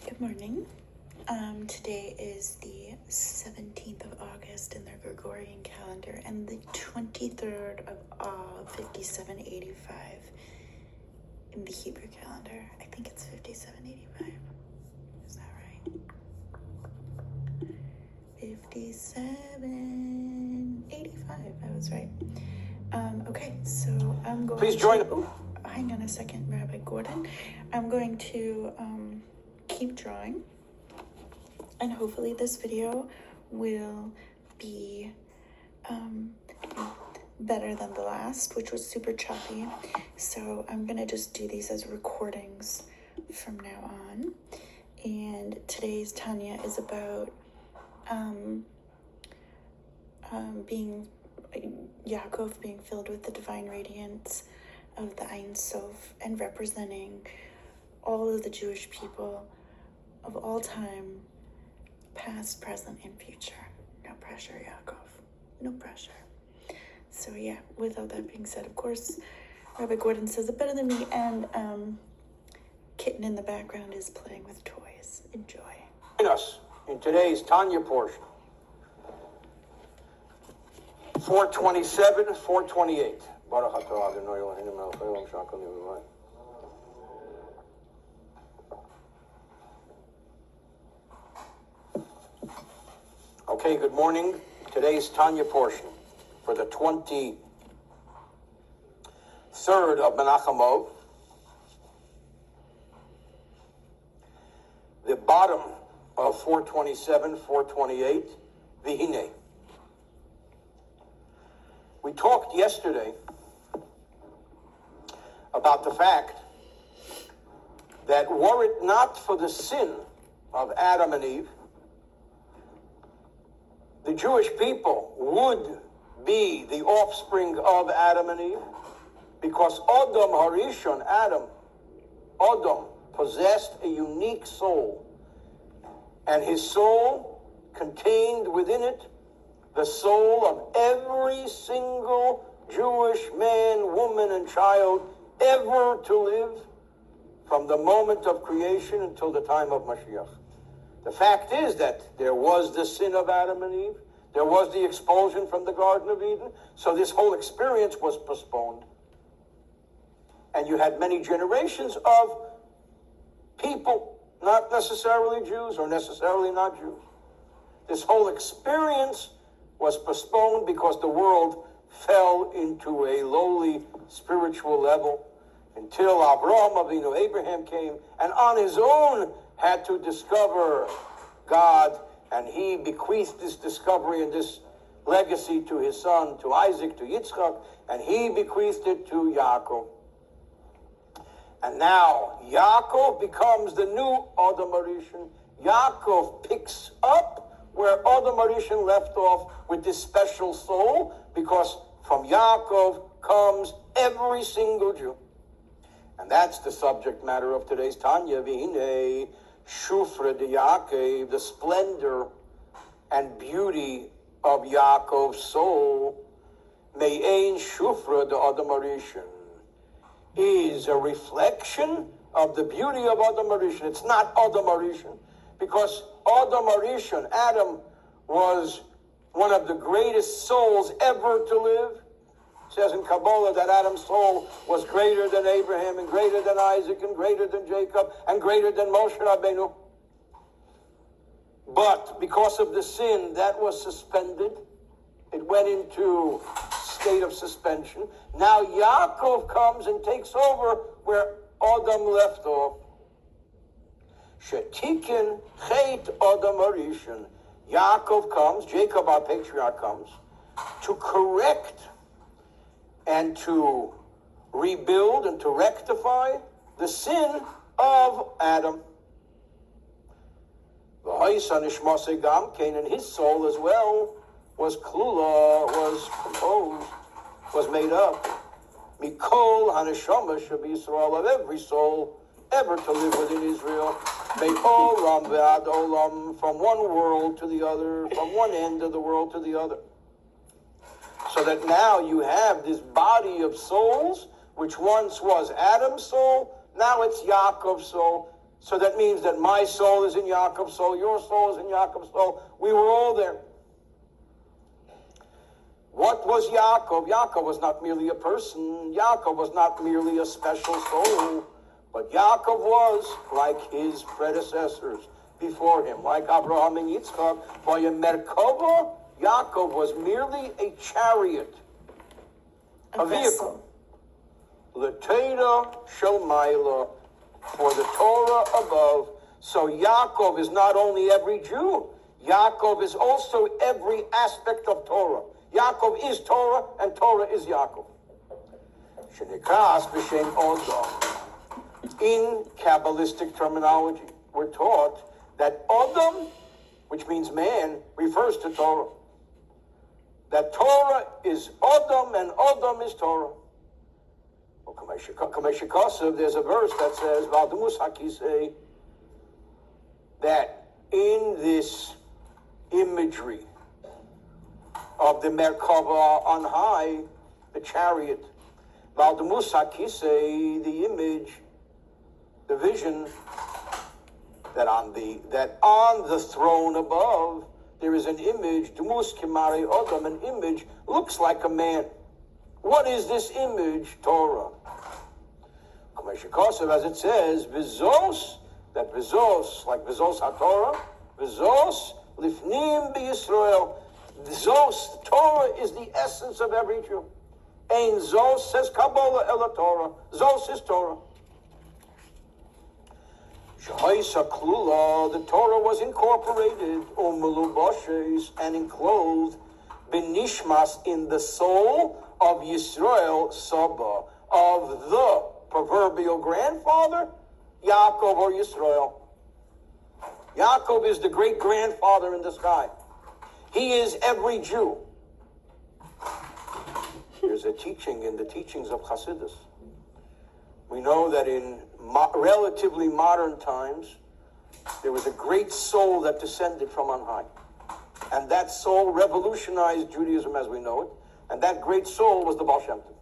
Good morning. Today is the 17th of August in the Gregorian calendar and the 23rd of Av, 5785 in the Hebrew calendar. I think it's 5785. Is that right? 5785. I was right. Okay, so I'm going Please join. Hang on a second, Rabbi Gordon. I'm going to keep drawing, and hopefully this video will be better than the last, which was super choppy. So I'm gonna just do these as recordings from now on. And today's Tanya is about Yaakov being filled with the divine radiance of the Ein Sof and representing all of the Jewish people of all time, past, present, and future. No pressure, Yaakov. No pressure. So yeah, without that being said, of course, Rabbi Gordon says it better than me, and kitten in the background is playing with toys. Enjoy. Join us in today's Tanya portion. 427, 428. Baruch atah Adonai Eloheinu melech haolam she'akol nivra. Okay, good morning. Today's Tanya portion for the 23rd of Menachem. The bottom of 427, 428, Vihine. We talked yesterday about the fact that were it not for the sin of Adam and Eve, the Jewish people would be the offspring of Adam and Eve, because Adam Harishon, Adam possessed a unique soul, and his soul contained within it the soul of every single Jewish man, woman, and child ever to live from the moment of creation until the time of Mashiach. The fact is that there was the sin of Adam and Eve. There was the expulsion from the Garden of Eden. So this whole experience was postponed. And you had many generations of people, not necessarily Jews or necessarily not Jews. This whole experience was postponed because the world fell into a lowly spiritual level until Abraham Avinu, Abraham came, and on his own had to discover God, and he bequeathed this discovery and this legacy to his son, to Isaac, to Yitzchak, and he bequeathed it to Yaakov. And now Yaakov becomes the new Adam Harishon. Yaakov picks up where Adam Harishon left off with this special soul, because from Yaakov comes every single Jew. And that's the subject matter of today's Tanya. V'hinei shufra de Yaakov, the splendor and beauty of Yaakov's soul, me'ein shufra de Adam Harishon, is a reflection of the beauty of Adam Harishon. It's not Adam Harishon, because Adam Harishon, Adam, was one of the greatest souls ever to live. It says in Kabbalah that Adam's soul was greater than Abraham, and greater than Isaac, and greater than Jacob, and greater than Moshe Rabbeinu. But because of the sin, that was suspended. It went into state of suspension. Now Yaakov comes and takes over where Adam left off. Shetikin chet Adam Harishon. Yaakov comes, Jacob our patriarch comes, to correct and to rebuild and to rectify the sin of Adam. And his soul as well was klula, was composed, was made up. Mikol haneshama sheb'Yisrael, of every soul ever to live within Israel. Me'olam ve'ad olam, from one world to the other, from one end of the world to the other. So that now you have this body of souls, which once was Adam's soul, now it's Yaakov's soul. So that means that my soul is in Yaakov's soul, your soul is in Yaakov's soul. We were all there. What was Yaakov? Yaakov was not merely a person. Yaakov was not merely a special soul. But Yaakov was like his predecessors before him, like Abraham and Yitzchak. By a Merkava, Yaakov was merely a chariot, a vehicle. L'Torah Shalmaila, for the Torah above. So Yaakov is not only every Jew, Yaakov is also every aspect of Torah. Yaakov is Torah, and Torah is Yaakov. Shenikas b'shem Odom. In Kabbalistic terminology, we're taught that Odom, which means man, refers to Torah. That Torah is Odom, and Odom is Torah. There's a verse that says, that in this imagery of the Merkava on high, the chariot, the image, the vision, that on the throne above there is an image, an image looks like a man. What is this image? Torah. As it says, Vizos, that Vizos, like Vizos HaTorah, Vizos Lifnim B'Yisrael. Zos, Torah is the essence of every Jew. Ein Zos, says Kabbalah Ela Torah. Zos is Torah. Shahaisa Klula, the Torah was incorporated, Umeluboshes, and enclosed, Benishmas, in the soul of Yisrael Saba, of the proverbial grandfather, Yaakov or Yisrael. Yaakov is the great grandfather in the sky. He is every Jew. There's a teaching in the teachings of Hasidus. We know that in relatively modern times, there was a great soul that descended from on high. And that soul revolutionized Judaism as we know it. And that great soul was the Baal Shem Tov.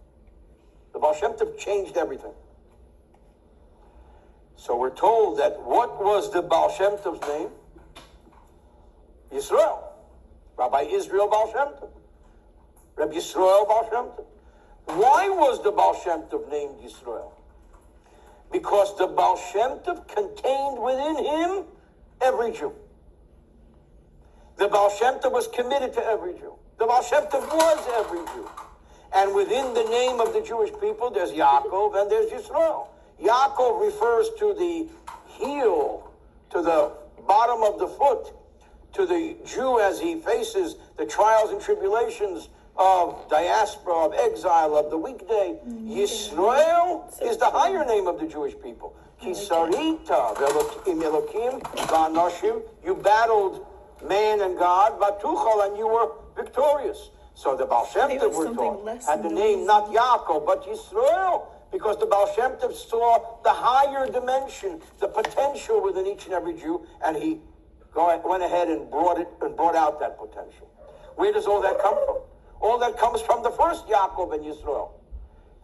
The Baal Shem Tov changed everything. So we're told that what was the Baal Shem Tov's name? Yisrael. Rabbi Israel Baal Shem Tov. Rabbi Yisrael Baal Shem Tov. Why was the Baal Shem Tov named Yisrael? Because the Baal Shem Tov contained within him every Jew. The Baal Shem Tov was committed to every Jew. The Baal Shem Tov was every Jew. And within the name of the Jewish people, there's Yaakov and there's Yisrael. Yaakov refers to the heel, to the bottom of the foot, to the Jew as he faces the trials and tribulations of diaspora, of exile, of the weekday. Yisrael is the higher name of the Jewish people. Kisarita im Elokim v'anoshim. You battled man and God, v'tuchal, and you were victorious. So the Baal Shem Tov, we're taught, had the name not Yaakov, but Yisrael, because the Baal Shem Tov saw the higher dimension, the potential within each and every Jew, and he went ahead and brought out that potential. Where does all that come from? All that comes from the first Yaakov and Yisrael.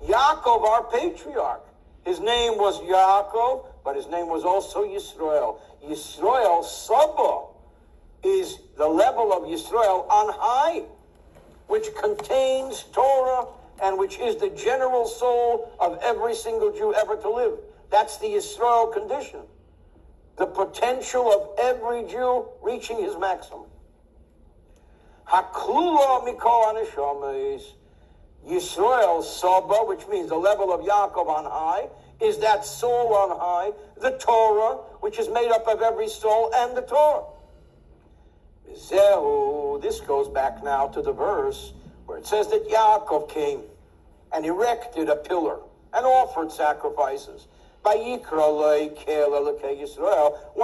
Yaakov, our patriarch, his name was Yaakov, but his name was also Yisrael. Yisrael, Saba, is the level of Yisrael on high, which contains Torah and which is the general soul of every single Jew ever to live. That's the Yisrael condition. The potential of every Jew reaching his maximum. Haklula mikol haneshamas. Yisrael Saba, which means the level of Yaakov on high, is that soul on high, the Torah, which is made up of every soul, and the Torah. Zehu, this goes back now to the verse where it says that Yaakov came and erected a pillar and offered sacrifices. One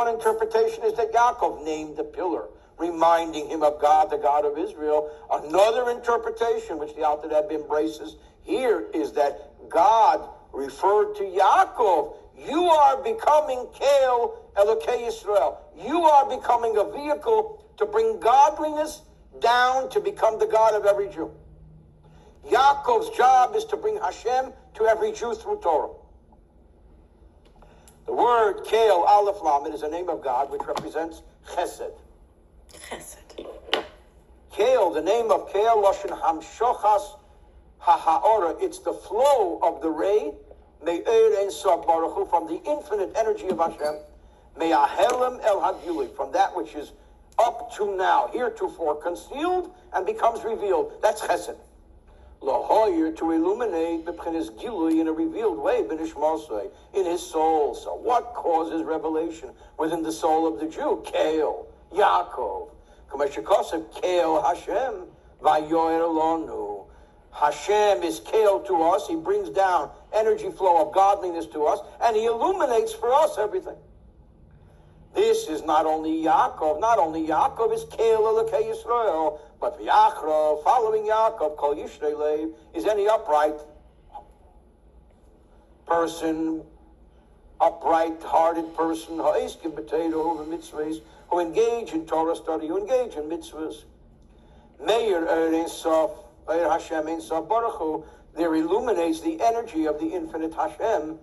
interpretation is that Yaakov named the pillar, reminding him of God, the God of Israel. Another interpretation, which the Alter Rebbe embraces here, is that God referred to Yaakov. You are becoming Kel Elokei Yisrael. You are becoming a vehicle to bring godliness down to become the God of every Jew. Yaakov's job is to bring Hashem to every Jew through Torah. The word Kel, Aleph Lamed, is a name of God which represents Chesed. Chesed. Kel, the name of Kel, Lashon Hamshochas HaHaora. It's the flow of the ray, Me'er Ein Sof Baruch Hu, from the infinite energy of Hashem, Me'ahelem El Hagili, from that which is up to now, heretofore concealed, and becomes revealed. That's Chesed. Lahoyer, to illuminate B'pchinas Gilui in a revealed way, B'nishmasei, in his soul. So what causes revelation within the soul of the Jew? Kel, Yaakov. Kameshikosev, Kel Hashem, Vayoyer Elonu. Hashem is Kel to us. He brings down energy flow of godliness to us, and he illuminates for us everything. This is not only Yaakov. Not only Yaakov is Kel Elokei Yisrael, but V'yachra, following Yaakov, Kol Yishrei Lev, is any upright person, upright-hearted person, ha'eskim b'teiro v'mitzvahs, who engage in Torah study, who engage in mitzvahs. Meir Ein Sof, Meir Hashem Ein Sof Baruch Hu, there illuminates the energy of the infinite Hashem,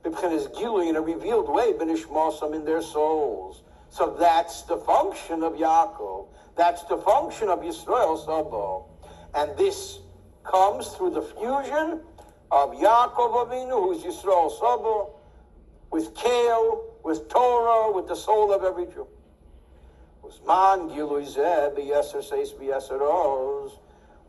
B'pchinas Gilui, in a revealed way, b'nishmasam, in their souls. So that's the function of Yaakov. That's the function of Yisrael Sabo. And this comes through the fusion of Yaakov Avinu, who's Yisrael Sabo, with Kel, with Torah, with the soul of every Jew. Uzman Gilui Zeh b'yeser seis b'yeser oz.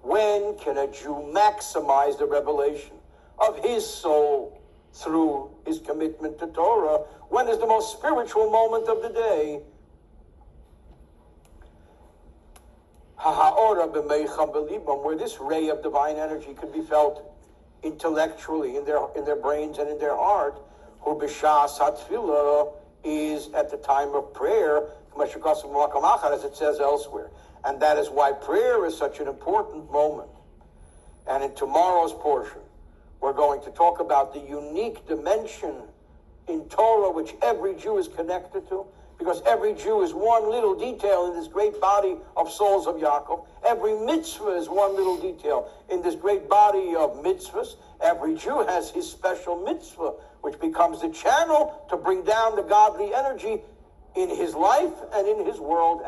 When can a Jew maximize the revelation of his soul through his commitment to Torah? When is the most spiritual moment of the day? Where this ray of divine energy could be felt intellectually in their brains and in their heart. Who b'shas hatfilah is at the time of prayer, as it says elsewhere. And that is why prayer is such an important moment. And in tomorrow's portion, we're going to talk about the unique dimension in Torah which every Jew is connected to, because every Jew is one little detail in this great body of souls of Yaakov. Every mitzvah is one little detail in this great body of mitzvahs. Every Jew has his special mitzvah, which becomes the channel to bring down the godly energy in his life and in his world.